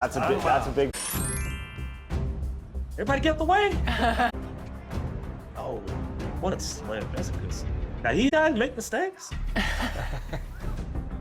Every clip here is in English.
That's a big. Everybody get out the way. Oh, what a slam. That's a good slam. Now he doesn't make mistakes.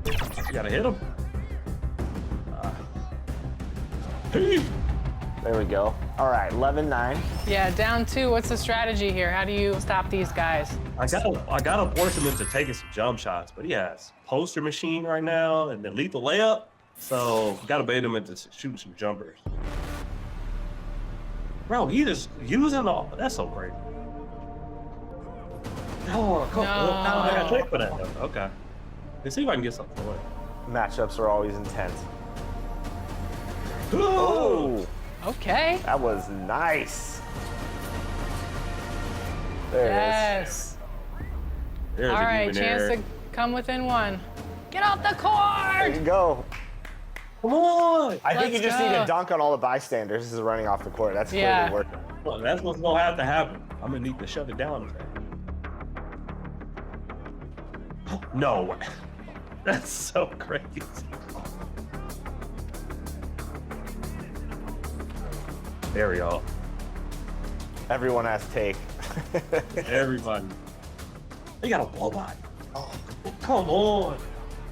You gotta hit him. There we go. All right, 11-9. Yeah, down 2. What's the strategy here? How do you stop these guys? I gotta force him into taking some jump shots, but he has poster machine right now and then lethal layup. So gotta bait him into shooting some jumpers. Bro, he just using all. That's so great. Oh, cool. No. I got checked for that though. Okay. Let's see if I can get something away. Matchups are always intense. Oh! Okay. That was nice. There it is. Yes. There's All a right, even chance there. to come within 1. Get off the There court! you go. Come on! I think you Let's just need go. to dunk on all the bystanders. This is running off the court. That's clearly Yeah. working. Well, that's what's gonna have to happen. I'm gonna need to shut it down. No way. That's so crazy. There we go. Everyone has take. Everybody. They got a blow by. Oh, come on.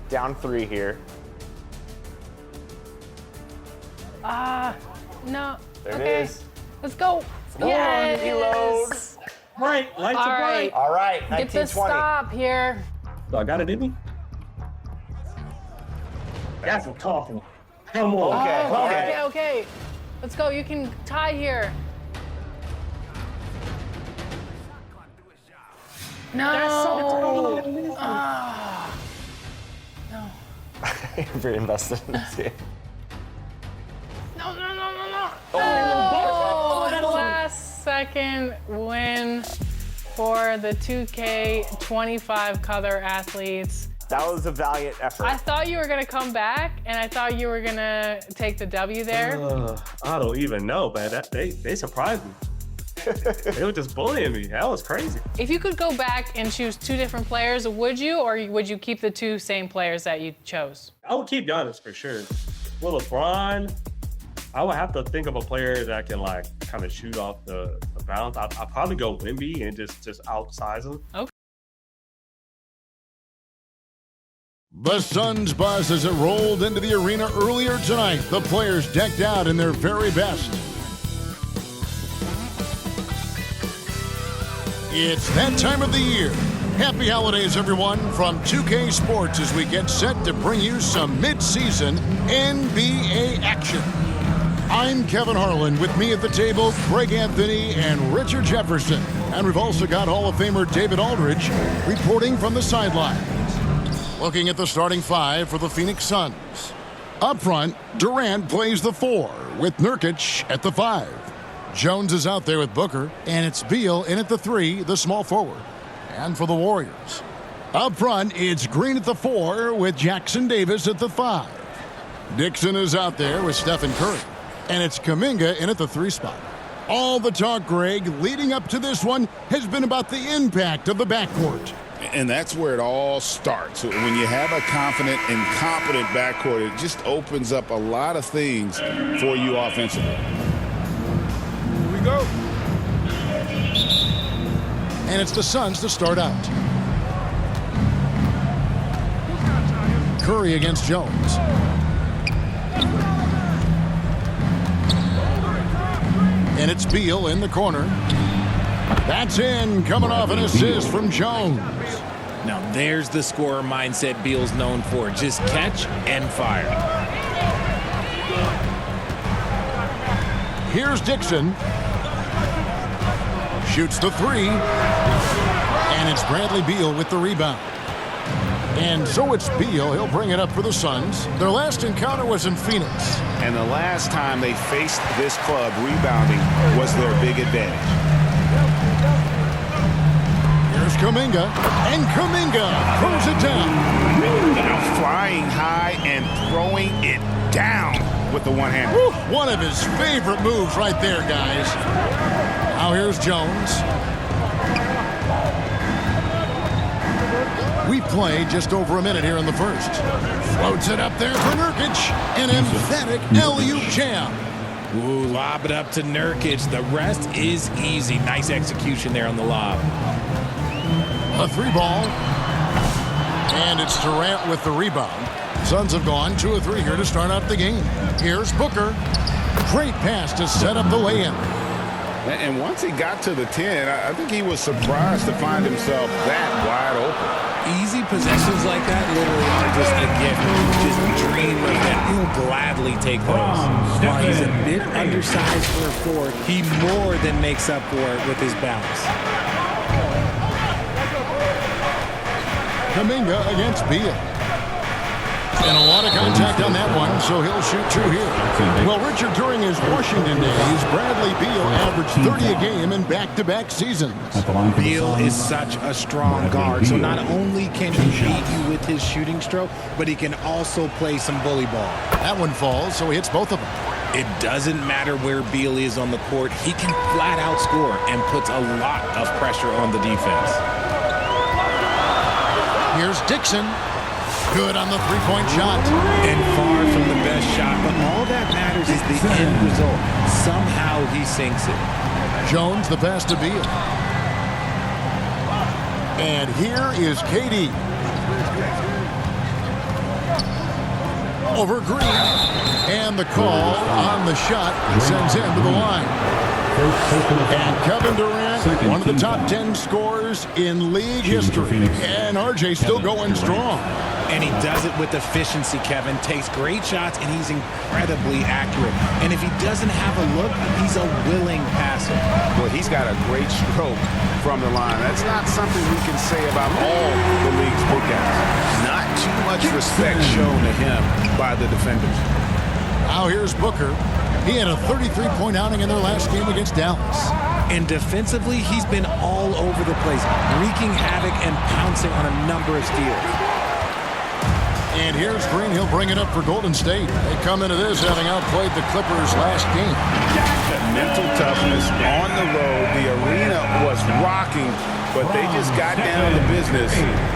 Down 3 here. No. There Okay. it is. Let's go. Come on, reload. Right, lights All are right. bright. All right, Get the 19-20. stop here. So I got it in me. That's what I'm talking. Come on. Okay, Oh, all okay, right. okay. Let's go. You can tie here. No. That's so cool. No. Very invested in this game. No. Oh, the last second win for the 2K25 color athletes. That was a valiant effort. I thought you were gonna come back, and I thought you were gonna take the W there. I don't even know, man. They surprised me. They were just bullying me. That was crazy. If you could go back and choose 2 different players, would you, or would you keep the 2 same players that you chose? I would keep Giannis for sure. With LeBron, I would have to think of a player that can like kind of shoot off the bounce. I'd probably go Wemby and just outsize him. Okay. The Suns bus as it rolled into the arena earlier tonight. The players decked out in their very best. It's that time of the year. Happy holidays, everyone, from 2K Sports as we get set to bring you some mid-season NBA action. I'm Kevin Harlan. With me at the table, Greg Anthony and Richard Jefferson. And we've also got Hall of Famer David Aldridge reporting from the sideline. Looking at the starting 5 for the Phoenix Suns. Up front, Durant plays the 4 with Nurkic at the 5. Jones is out there with Booker, and it's Beal in at the 3, the small forward. And for the Warriors, up front, it's Green at the 4 with Jackson Davis at the 5. Dixon is out there with Stephen Curry, and it's Kuminga in at the 3 spot. All the talk, Greg, leading up to this one has been about the impact of the backcourt. And that's where it all starts. When you have a confident and competent backcourt, it just opens up a lot of things for you offensively. Here we go. And it's the Suns to start out. Curry against Jones. And it's Beal in the corner. That's in, coming off an assist from Jones. Now there's the scorer mindset Beal's known for. Just catch and fire. Here's Dixon. Shoots the 3. And it's Bradley Beal with the rebound. And so it's Beal. He'll bring it up for the Suns. Their last encounter was in Phoenix. And the last time they faced this club, rebounding was their big advantage. Here's Kuminga, and Kuminga throws it down. Now flying high and throwing it down with the one-hander. One of his favorite moves right there, guys. Now here's Jones. We played just over a minute here in the first. Floats it up there for Nurkic. An emphatic LU jam. Ooh, lob it up to Nurkic. The rest is easy. Nice execution there on the lob. A 3-ball. And it's Durant with the rebound. Suns have gone 2 of 3 here to start out the game. Here's Booker. Great pass to set up the lay-in. And once he got to the 10, I think he was surprised to find himself that wide open. Easy possessions like that literally are just a gift. Just dream of that. He'll gladly take those. While he's a bit undersized for a forward, he more than makes up for it with his bounce. Kuminga against Beal. And a lot of contact on that one, so he'll shoot 2 here. Well, Richard, during his Washington days, Bradley Beal averaged 30 a game in back-to-back seasons. Beal is such a strong guard, so not only can he beat you with his shooting stroke, but he can also play some bully ball. That one falls, so he hits both of them. It doesn't matter where Beal is on the court. He can flat out score and puts a lot of pressure on the defense. Here's Dixon. Good on the three-point shot. And far from the best shot, but all that matters is the end result. Somehow he sinks it. Jones, the pass to Beal. And here is KD. Over Green. And the call on the shot sends him to the line. And Kevin Durant, one of the top 10 scorers in league history. And RJ still going strong. And he does it with efficiency, Kevin. Takes great shots, and he's incredibly accurate. And if he doesn't have a look, he's a willing passer. Well, he's got a great stroke from the line. That's not something we can say about all the league's big guys. Not too much respect shown to him by the defenders. Now here's Booker. He had a 33-point outing in their last game against Dallas. And defensively, he's been all over the place, wreaking havoc and pouncing on a number of steals. And here's Green. He'll bring it up for Golden State. They come into this having outplayed the Clippers last game. Mental toughness on the road. The arena was rocking, but they just got down to business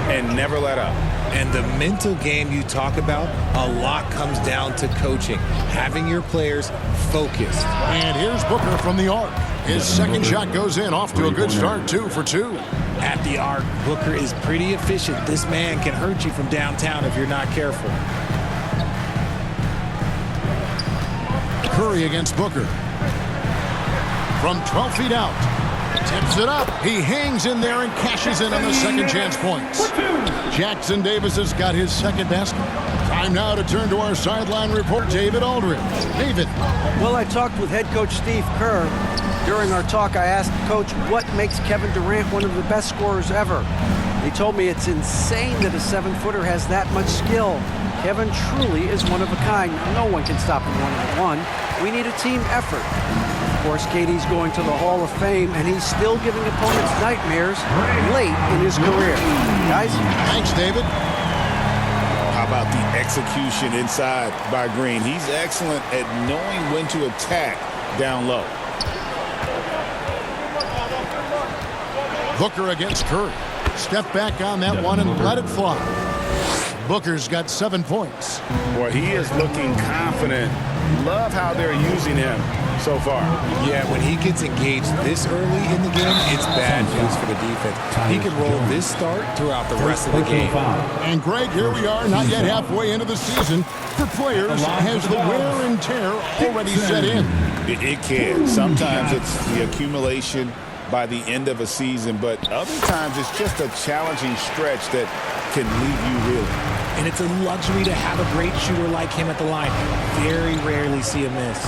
and never let up. And the mental game you talk about, a lot comes down to coaching, having your players focused. And here's Booker from the arc. His second shot goes in, off to a good start, 2 for 2. At the arc, Booker is pretty efficient. This man can hurt you from downtown if you're not careful. Curry against Booker. From 12 feet out. Tips it up. He hangs in there and cashes in on the second chance points. Jackson Davis has got his second basket. Time now to turn to our sideline report, David Aldridge. David. Well, I talked with head coach Steve Kerr. During our talk, I asked Coach what makes Kevin Durant one of the best scorers ever. He told me it's insane that a 7-footer has that much skill. Kevin truly is one of a kind. No one can stop him one-on-one. We need a team effort. Of course, KD's going to the Hall of Fame, and he's still giving opponents nightmares late in his career. Guys? Thanks, David. How about the execution inside by Green? He's excellent at knowing when to attack down low. Booker against Curry. Step back on that one and let it fly. Booker's got 7 points. Boy, he is looking confident. Love how they're using him so far. Yeah, when he gets engaged this early in the game, it's bad news for the defense. He can roll this start throughout the rest of the game. And Greg, here we are, not yet halfway into the season. For players, has the wear and tear already set in? It can. Sometimes it's the accumulation by the end of a season, but other times it's just a challenging stretch that can leave you reeling. And it's a luxury to have a great shooter like him at the line. Very rarely see a miss.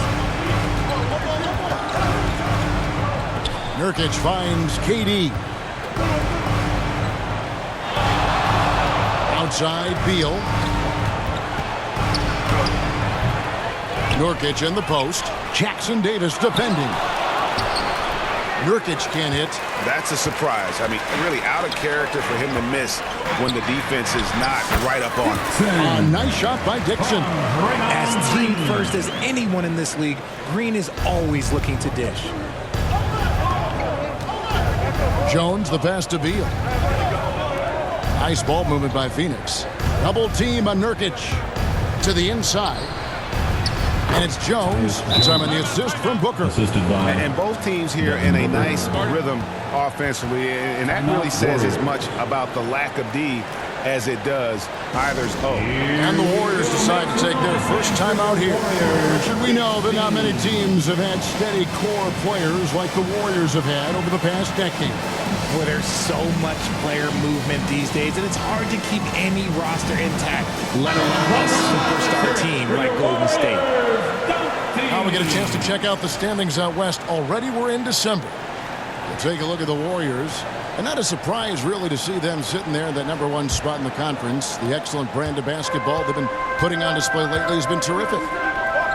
Nurkic finds KD. Outside, Beal. Nurkic in the post. Jackson Davis defending. Nurkic can't hit. That's a surprise. I mean, really out of character for him to miss when the defense is not right up on him. A nice shot by Dixon. As team first as anyone in this league, Green is always looking to dish. Jones, the pass to Beal. Nice ball movement by Phoenix. Double team on Nurkic to the inside. And it's Jones. And time on the assist from Booker. And both teams here in a nice rhythm offensively. And that really says as much about the lack of D as it does either's O. And the Warriors decide to take their first time out here. Should we know that not many teams have had steady core players like the Warriors have had over the past decade. Well, there's so much player movement these days, and it's hard to keep any roster intact, let alone a superstar team like Golden State. Now we get a chance to check out the standings out west. Already we're in December. We'll take a look at the Warriors. And not a surprise, really, to see them sitting there in that #1 spot in the conference. The excellent brand of basketball they've been putting on display lately has been terrific.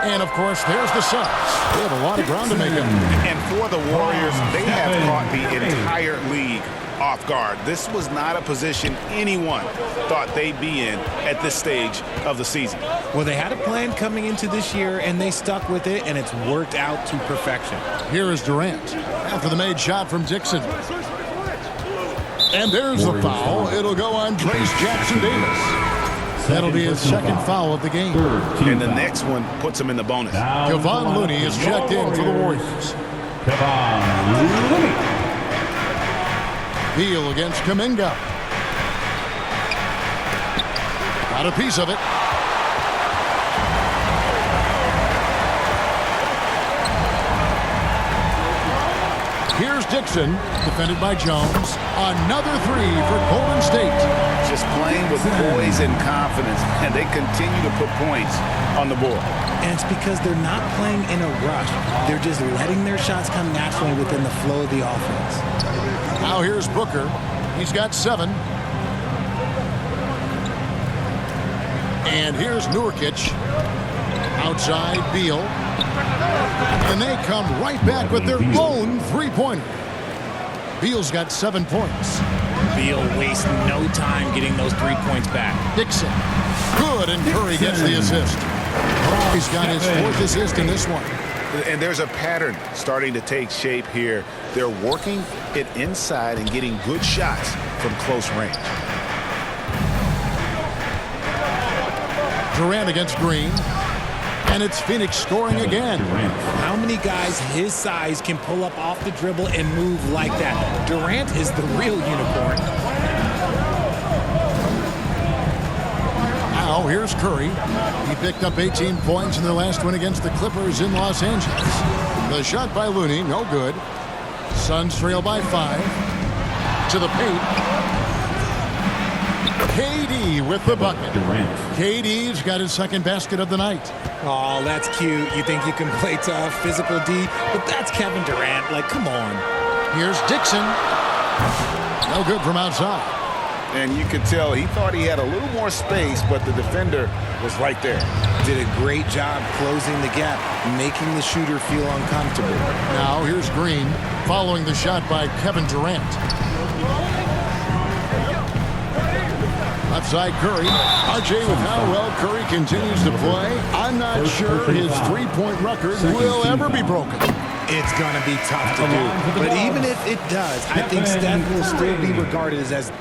And, of course, there's the Suns. They have a lot of ground to make up. And for the Warriors, they have caught the entire league off guard. This was not a position anyone thought they'd be in at this stage of the season. Well, they had a plan coming into this year, and they stuck with it, and it's worked out to perfection. Here is Durant after the made shot from Dixon. And there's the foul. It'll go on Trace Jackson-Davis. That'll be his second foul of the game. And the next one puts him in the bonus. Kevon Looney is checked in for the Warriors. Beal against Kuminga. Got a piece of it. Here's Dixon, defended by Jones. Another three for Golden State. Just playing with poise and confidence, and they continue to put points on the board. And it's because they're not playing in a rush. They're just letting their shots come naturally within the flow of the offense. Now here's Booker. He's got 7. And here's Nurkic. Outside Beal. And they come right back with their own three-pointer. Beal's got 7 points. Beal wastes no time getting those 3 points back. Dixon. Good, and Curry gets the assist. He's got his 4th assist in this one. And there's a pattern starting to take shape here. They're working it inside and getting good shots from close range. Durant against Green. And it's Phoenix scoring again. How many guys his size can pull up off the dribble and move like that? Durant is the real unicorn. Now here's Curry. He picked up 18 points in their last win against the Clippers in Los Angeles. The shot by Looney, no good. Suns trail by 5. To the paint. KD with the bucket. KD's got his 2nd basket of the night. Oh, that's cute. You think you can play tough, physical D, but that's Kevin Durant. Like, come on. Here's Dixon. No good from outside. And you could tell he thought he had a little more space, but the defender was right there. Did a great job closing the gap, making the shooter feel uncomfortable. Now here's Green following the shot by Kevin Durant. Left side Curry. RJ, with how well Curry continues to play, I'm not sure his three-point record will ever be broken. It's going to be tough to do. But even if it does, I think Steph will still be regarded as